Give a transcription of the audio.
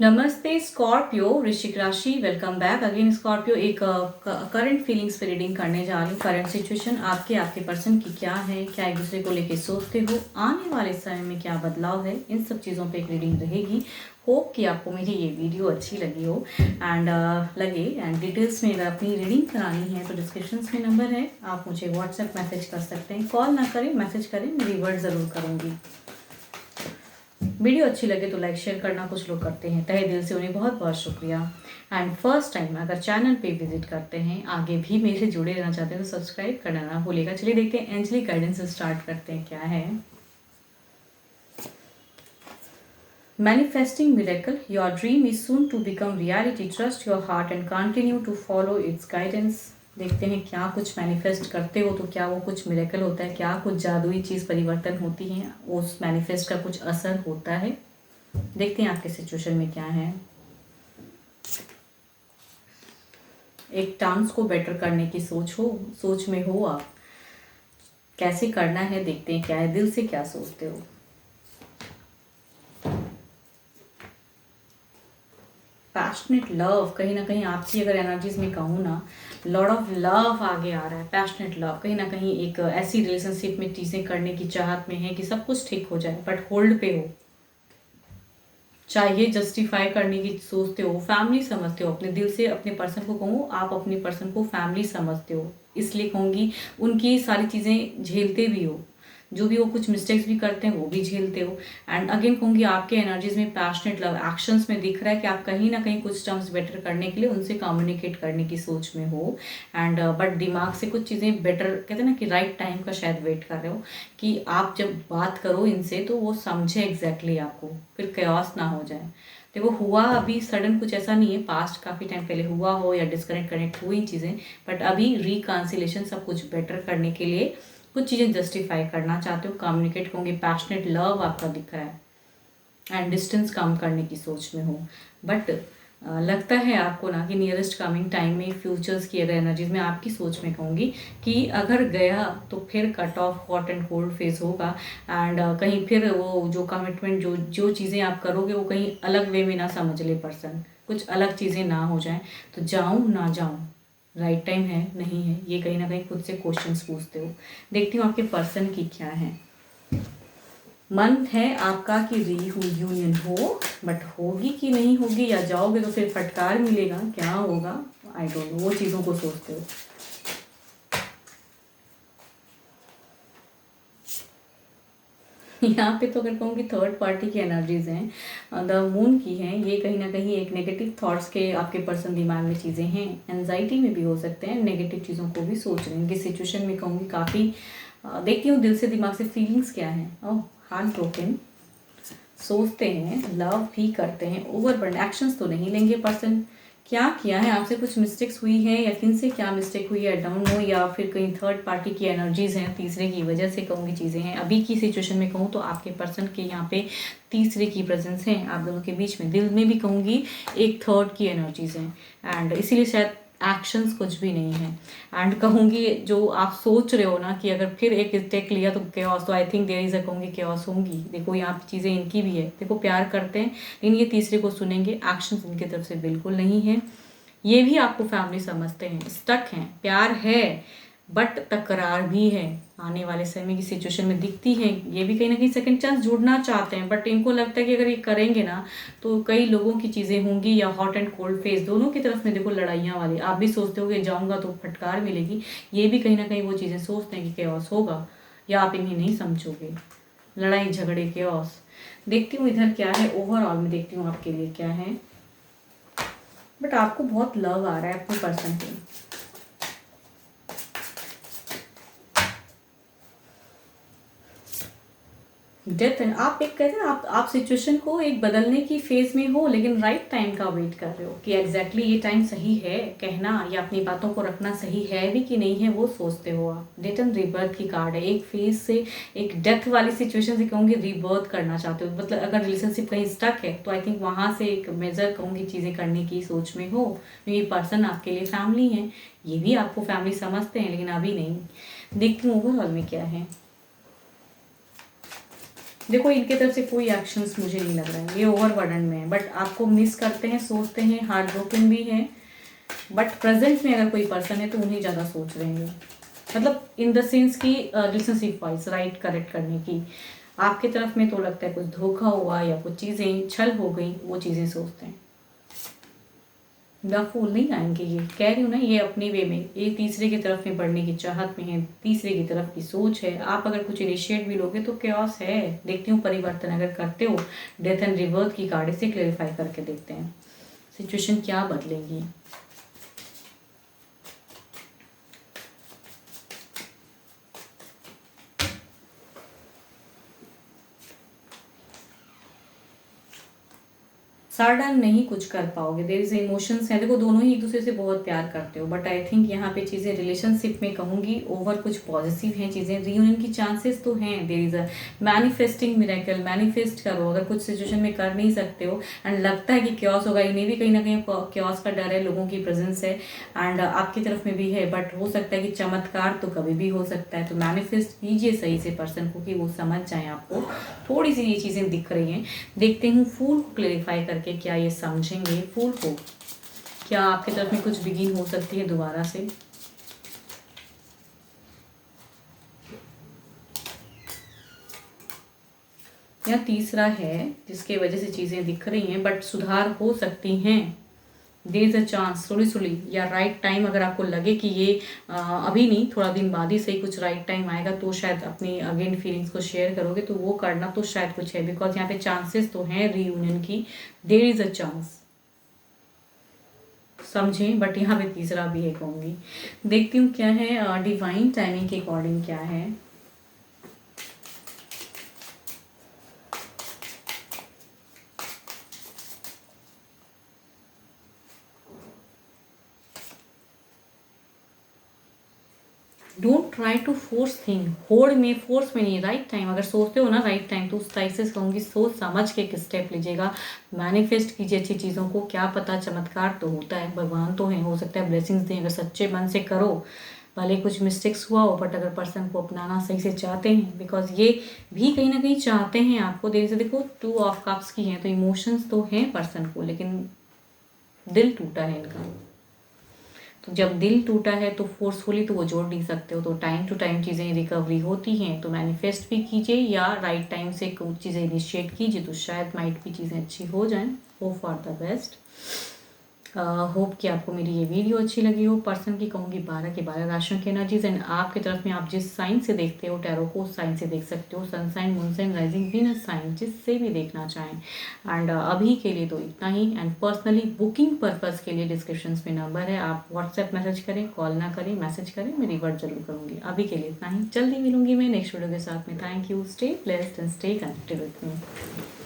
नमस्ते स्कॉर्पियो वृश्चिक राशि। Welcome back again Scorpio. एक करंट फीलिंग्स पे रीडिंग करने जा रही हूँ। करंट सिचुएशन आपके पर्सन की क्या है, क्या एक दूसरे को लेके सोचते हो, आने वाले समय में क्या बदलाव है, इन सब चीज़ों पे एक रीडिंग रहेगी। होप कि आपको मेरी ये वीडियो अच्छी लगी हो एंड लगे एंड डिटेल्स में अगर अपनी रीडिंग करानी है तो डिस्क्रिप्शन में नंबर है, आप मुझे व्हाट्सएप मैसेज कर सकते हैं। कॉल ना करें, मैसेज करें, मैं रिवर्ट ज़रूर करूँगी। वीडियो अच्छी लगे तो लाइक शेयर करना कुछ लोग करते हैं, तहे दिल से उन्हें बहुत बहुत शुक्रिया। एंड फर्स्ट टाइम अगर चैनल पे विजिट करते हैं, आगे भी मेरे से जुड़े रहना चाहते हैं तो सब्सक्राइब करना ना भूलिएगा। चलिए देखते हैं एंजलिक गाइडेंस स्टार्ट करते हैं क्या है। Manifesting miracle, your dream is soon to become reality, trust your heart and continue to follow its guidance. देखते हैं क्या कुछ मैनिफेस्ट करते हो तो क्या वो कुछ मिरेकल होता है, क्या कुछ जादुई चीज़ परिवर्तन होती है, उस मैनिफेस्ट का कुछ असर होता है। देखते हैं आपके सिचुएशन में क्या है। एक टास्क को बेटर करने की सोच में हो आप, कैसे करना है देखते हैं क्या है, दिल से क्या सोचते हो। पैशनेट लव, कहीं ना कहीं आपकी अगर एनर्जीज में कहूँ ना, लॉर्ड ऑफ लव आगे आ रहा है। पैशनेट लव, कहीं ना कहीं एक ऐसी रिलेशनशिप में चीज़ें करने की चाहत में है कि सब कुछ ठीक हो जाए बट होल्ड पे हो। चाहिए जस्टिफाई करने की सोचते हो, फैमिली समझते हो, अपने दिल से अपने पर्सन को कहूँ, आप अपने पर्सन को फैमिली समझते हो, इसलिए कहूँगी उनकी सारी चीज़ें झेलते भी हो, जो भी वो कुछ मिस्टेक्स भी करते हैं वो भी झेलते हो। एंड अगेन कहूँगी आपके एनर्जीज में पैशनेट लव एक्शंस में दिख रहा है कि आप कहीं ना कहीं कुछ टर्म्स बेटर करने के लिए उनसे कम्युनिकेट करने की सोच में हो। एंड बट दिमाग से कुछ चीज़ें बेटर, कहते हैं ना कि राइट टाइम का शायद वेट कर रहे हो कि आप जब बात करो इनसे तो वो समझे एग्जैक्टली आपको, फिर कयास ना हो जाए। देखो हुआ अभी सडन कुछ ऐसा नहीं है, पास्ट काफ़ी टाइम पहले हुआ हो या डिस्कनेक्ट कनेक्ट हुई चीज़ें, बट अभी रिकांसिलेशन सब कुछ बेटर करने के लिए कुछ चीज़ें जस्टिफाई करना चाहते हो, कम्युनिकेट करूँगी। पैशनेट लव आपका दिख रहा है एंड डिस्टेंस कम करने की सोच में हो। बट लगता है आपको ना कि नियरेस्ट कमिंग टाइम में फ्यूचर्स की अगर एनर्जीज में आपकी सोच में कहूँगी कि अगर गया तो फिर cut off hot and cold phase होगा। एंड कहीं फिर वो जो कमिटमेंट जो जो चीज़ें आप करोगे वो कहीं अलग वे में ना समझ ले पर्सन, कुछ अलग चीज़ें ना हो जाएं। तो जाऊँ ना जाऊँ, राइट टाइम है नहीं है, ये कहीं ना कहीं खुद से क्वेश्चंस पूछते हो। देखती हूँ आपके पर्सन की क्या है। मन है आपका कि यूनियन हो, बट होगी कि नहीं होगी, या जाओगे तो फिर फटकार मिलेगा, क्या होगा आई डोंट नो, वो चीज़ों को सोचते हो। यहाँ पे तो अगर कहूँगी थर्ड पार्टी की एनर्जीज हैं, द मून की हैं, ये कहीं ना कहीं एक नेगेटिव थॉट्स के आपके पर्सन दिमाग में चीज़ें हैं, एनजाइटी में भी हो सकते हैं, नेगेटिव चीज़ों को भी सोच रहे हैं। इनकी सिचुएशन में कहूँगी काफ़ी देखती हूँ दिल से दिमाग से फीलिंग्स क्या है। ओह, हार्ट ब्रोकन, सोचते हैं, लव भी करते हैं, ओवरबर्न एक्शंस तो नहीं लेंगे पर्सन। क्या किया है आपसे, कुछ मिस्टेक्स हुई है या किन से क्या मिस्टेक हुई है डोंट नो, या फिर कहीं थर्ड पार्टी की एनर्जीज हैं, तीसरे की वजह से कहूँगी चीज़ें हैं। अभी की सिचुएशन में कहूँ तो आपके पर्सन के यहाँ पे तीसरे की प्रेजेंस है आप दोनों के बीच में, दिल में भी कहूँगी एक थर्ड की एनर्जीज हैं एंड इसीलिए शायद एक्शंस कुछ भी नहीं है। एंड कहूँगी जो आप सोच रहे हो ना कि अगर फिर एक स्टेक लिया तो केओस, तो I think there is a, कहूँगी केओस होंगी। देखो यहाँ पे चीज़ें इनकी भी है, देखो प्यार करते हैं लेकिन ये तीसरे को सुनेंगे, एक्शंस इनकी तरफ से बिल्कुल नहीं है। ये भी आपको फैमिली समझते हैं, स्टक हैं, प्यार है बट तकरार भी है, आने वाले समय की सिचुएशन में दिखती है। ये भी कहीं ना कहीं सेकंड चांस जुड़ना चाहते हैं बट इनको लगता है कि अगर ये करेंगे ना तो कई लोगों की चीज़ें होंगी, या हॉट एंड कोल्ड फेस दोनों की तरफ में देखो लड़ाइयाँ वाली। आप भी सोचते हो कि जाऊँगा तो फटकार मिलेगी, ये भी कहीं ना कहीं वो चीज़ें सोचते हैं कि केओस होगा या आप इन्हें नहीं समझोगे, लड़ाई झगड़े केओस। देखती हूँ इधर क्या है, ओवरऑल में देखती हूँ आपके लिए क्या है। बट आपको बहुत लव आ रहा है अपने पर्सन पे, डेथ है। आप एक कहते हैं आप सिचुएशन को एक बदलने की फेज में हो लेकिन राइट टाइम का वेट कर रहे हो कि एग्जैक्टली ये टाइम सही है कहना या अपनी बातों को रखना सही है भी कि नहीं है, वो सोचते हो आप। डेथ एंड रीबर्थ की कार्ड है, एक फेज से एक डेथ वाली सिचुएशन से कहूँगी रीबर्थ करना चाहते हो, मतलब अगर रिलेशनशिप कहीं स्टक है तो आई थिंक वहाँ से एक मेजर कहूँगी चीज़ें करने की सोच में हो। ये पर्सन आपके लिए फैमिली है, ये भी आपको फैमिली समझते हैं लेकिन अभी नहीं। देखती हूँ ओवरऑल में क्या है। देखो इनके तरफ से कोई एक्शंस मुझे नहीं लग रहा है, ये ओवरबर्डन में है, बट आपको मिस करते हैं, सोचते हैं, हार्ट ब्रोकन भी है, बट प्रेजेंट में अगर कोई पर्सन है तो उन्हें ज़्यादा सोच रहे हैं, मतलब इन द सेंस की रिलेशनशिप वाइज राइट करेक्ट करने की। आपके तरफ में तो लगता है कुछ धोखा हुआ या कुछ चीज़ें छल हो गई, वो चीज़ें सोचते हैं। द फूल नहीं आएंगे, ये कह रही हूँ ना, ये अपने वे में, ये तीसरे की तरफ में बढ़ने की चाहत में है, तीसरे की तरफ की सोच है। आप अगर कुछ इनिशिएट भी लोगे तो क्योस है, देखती हूँ परिवर्तन अगर करते हो। डेथ एंड रिवर्थ की कार्ड से क्लेरिफाई करके देखते हैं सिचुएशन क्या बदलेगी। सडन नहीं कुछ कर पाओगे, देयर इज इमोशंस हैं, देखो दोनों ही एक दूसरे से बहुत प्यार करते हो, बट आई थिंक यहाँ पे चीज़ें रिलेशनशिप में कहूँगी ओवर कुछ पॉजिटिव हैं चीज़ें, रियूनियन की चांसेस तो हैं, there is a manifesting miracle, manifest करो अगर कुछ सिचुएशन में कर नहीं सकते हो एंड लगता है कि क्योस होगा, इन्हें भी कहीं ना कहीं क्योस का डर है, लोगों की प्रेजेंस है एंड आपकी तरफ में भी है, बट हो सकता है कि चमत्कार तो कभी भी हो सकता है। तो मैनिफेस्ट कीजिए सही से पर्सन को कि वो समझ जाए आपको, थोड़ी सी ये चीज़ें दिख रही हैं। देखते हूँ फूल को क्लेरिफाई करके क्या ये समझेंगे, फूल को क्या आपकी तरफ में कुछ बिगिन हो सकती है दोबारा से। या तीसरा है जिसके वजह से चीज़ें दिख रही हैं बट सुधार हो सकती हैं, देयर इज अ चांस, थोड़ी सुली या राइट टाइम अगर आपको लगे कि ये अभी नहीं थोड़ा दिन बाद ही सही कुछ राइट टाइम आएगा तो शायद अपनी अगेन फीलिंग्स को शेयर करोगे तो वो करना तो शायद कुछ है, बिकॉज यहाँ पे चांसेस तो हैं रीयूनियन की, देयर इज अ चांस, समझें। बट यहाँ पे तीसरा भी है कहूँगी, देखती हूँ क्या है डिवाइन टाइमिंग के अकॉर्डिंग क्या है। Don't try to force thing, होड़ में फोर्स में नहीं, राइट टाइम अगर सोचते हो ना राइट टाइम तो उस टाइप से कहूँगी सोच समझ के एक स्टेप लीजिएगा, मैनिफेस्ट कीजिए अच्छी चीज़ों को, क्या पता चमत्कार तो होता है, भगवान तो है, हो सकता है ब्लेसिंग्स दें अगर सच्चे मन से करो, भले कुछ मिस्टेक्स हुआ हो बट अगर पर्सन को अपनाना सही से चाहते हैं, बिकॉज ये भी कहीं ना कहीं चाहते हैं आपको, देर से देखो 2 ऑफ कप्स की हैं तो इमोशंस तो हैं पर्सन को, लेकिन दिल टूटा है इनका। तो जब दिल टूटा है तो फोर्सफुली तो वो जोड़ नहीं सकते हो, तो टाइम टू टाइम चीज़ें रिकवरी होती हैं, तो मैनिफेस्ट भी कीजिए या राइट टाइम से कुछ चीज़ें इनिशिएट कीजिए तो शायद माइट भी चीज़ें अच्छी हो जाएं। Hope for the best. Hope कि आपको मेरी ये वीडियो अच्छी लगी हो। पर्सन की कहूँगी 12 के 12 राशियों की एनर्जीज एंड आपकी तरफ में आप जिस साइन से देखते हो टैरो को उस साइन से देख सकते हो, sun sign, moon sign, rising, Venus sign, जिससे भी देखना चाहें। एंड अभी के लिए तो इतना ही, एंड पर्सनली बुकिंग पर्पज़ के लिए डिस्क्रिप्शन में नंबर है, आप व्हाट्सएप मैसेज करें, कॉल ना करें, मैसेज करें, मैं रिवर्ट जरूर करूँगी। अभी के लिए इतना ही, जल्दी मिलूंगी मैं नेक्स्ट वीडियो के साथ में। Thank you, stay blessed and stay connected with me.